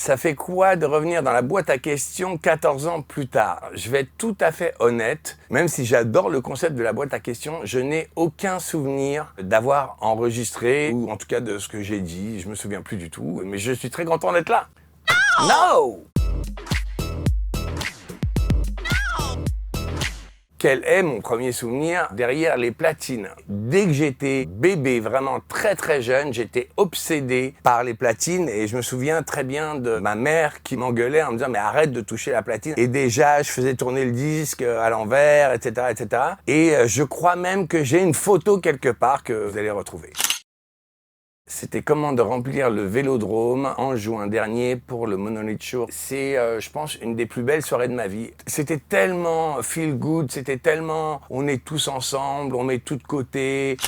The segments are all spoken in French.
Ça fait quoi de revenir dans la boîte à questions 14 ans plus tard? Je vais être tout à fait honnête, même si j'adore le concept de la boîte à questions, je n'ai aucun souvenir d'avoir enregistré, ou en tout cas de ce que j'ai dit, je me souviens plus du tout, mais je suis très content d'être là. No! Quel est mon premier souvenir derrière les platines? Dès que j'étais bébé, vraiment très très jeune, j'étais obsédé par les platines et je me souviens très bien de ma mère qui m'engueulait en me disant mais arrête de toucher la platine. Et déjà, je faisais tourner le disque à l'envers, etc., etc. Et je crois même que j'ai une photo quelque part que vous allez retrouver. C'était comment de remplir le Vélodrome en juin dernier pour le Monolith Show. C'est, je pense, une des plus belles soirées de ma vie. C'était tellement feel good, c'était tellement on est tous ensemble, on met tout de côté.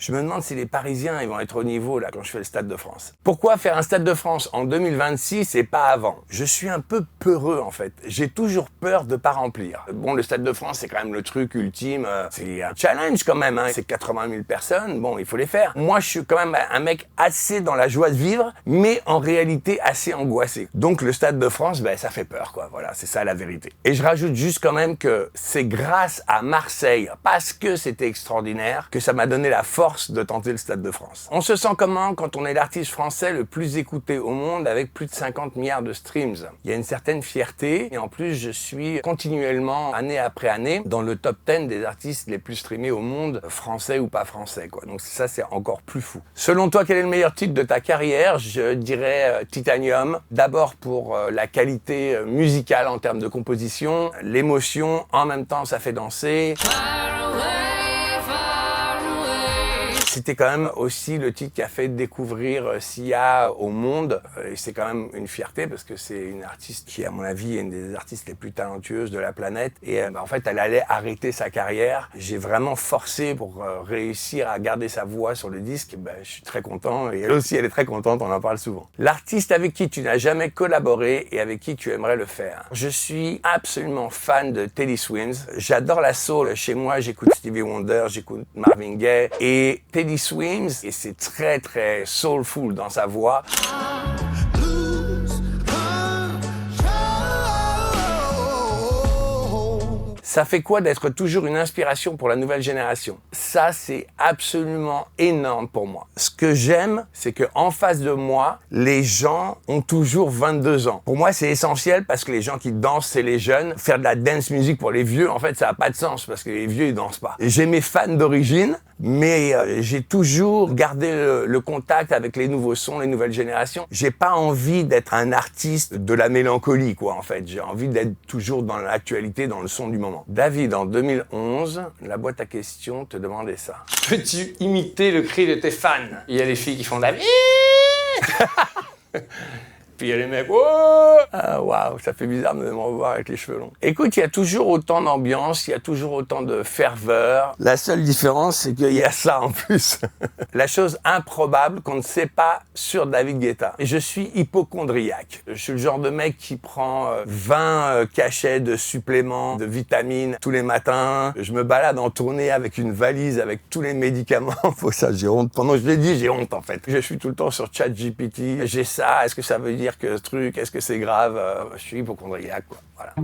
Je me demande si les Parisiens ils vont être au niveau là quand je fais le Stade de France. Pourquoi faire un Stade de France en 2026 et pas avant? Je suis un peu peureux en fait. J'ai toujours peur de pas remplir. Bon, le Stade de France c'est quand même le truc ultime. C'est un challenge quand même. C'est 80 000 personnes. Bon, il faut les faire. Moi, je suis quand même un mec assez dans la joie de vivre, mais en réalité assez angoissé. Donc le Stade de France, ça fait peur quoi. Voilà, c'est ça la vérité. Et je rajoute juste quand même que c'est grâce à Marseille, parce que c'était extraordinaire, que ça m'a donné la force de tenter le Stade de France. On se sent comment quand on est l'artiste français le plus écouté au monde avec plus de 50 milliards de streams? Il y a une certaine fierté et en plus je suis continuellement, année après année, dans le top 10 des artistes les plus streamés au monde, français ou pas français, quoi. Donc ça c'est encore plus fou. Selon toi, quel est le meilleur titre de ta carrière? Je dirais Titanium. D'abord pour la qualité musicale en termes de composition, l'émotion, en même temps ça fait danser. C'était quand même aussi le titre qui a fait découvrir Sia au monde. Et c'est quand même une fierté parce que c'est une artiste qui, à mon avis, est une des artistes les plus talentueuses de la planète. Et en fait, elle allait arrêter sa carrière. J'ai vraiment forcé pour réussir à garder sa voix sur le disque. Je suis très content. Et elle aussi, elle est très contente, on en parle souvent. L'artiste avec qui tu n'as jamais collaboré et avec qui tu aimerais le faire. Je suis absolument fan de Teddy Swims. J'adore la soul. Chez moi, j'écoute Stevie Wonder, j'écoute Marvin Gaye. Et Teddy Swims, et c'est très très soulful dans sa voix. Ça fait quoi d'être toujours une inspiration pour la nouvelle génération? Ça, c'est absolument énorme pour moi. Ce que j'aime, c'est qu'en face de moi, les gens ont toujours 22 ans. Pour moi, c'est essentiel parce que les gens qui dansent, c'est les jeunes. Faire de la dance music pour les vieux, en fait, ça n'a pas de sens parce que les vieux, ils dansent pas. J'ai mes fans d'origine, mais j'ai toujours gardé le contact avec les nouveaux sons, les nouvelles générations. J'ai pas envie d'être un artiste de la mélancolie, quoi, en fait. J'ai envie d'être toujours dans l'actualité, dans le son du moment. David, en 2011, la boîte à questions te demandait ça. Peux-tu imiter le cri de tes fans? Il y a les filles qui font David. Puis il y a les mecs, oh! Ah, waouh, ça fait bizarre de me revoir avec les cheveux longs. Écoute, il y a toujours autant d'ambiance, il y a toujours autant de ferveur. La seule différence, c'est qu'il y a ça en plus. La chose improbable qu'on ne sait pas sur David Guetta. Et je suis hypocondriaque. Je suis le genre de mec qui prend 20 cachets de suppléments, de vitamines tous les matins. Je me balade en tournée avec une valise avec tous les médicaments. Faut ça, j'ai honte. Pendant que je l'ai dit, j'ai honte en fait. Je suis tout le temps sur ChatGPT. J'ai ça, est-ce que ça veut dire que ce truc, est-ce que c'est grave? Je suis hypocondriaque, quoi. Voilà.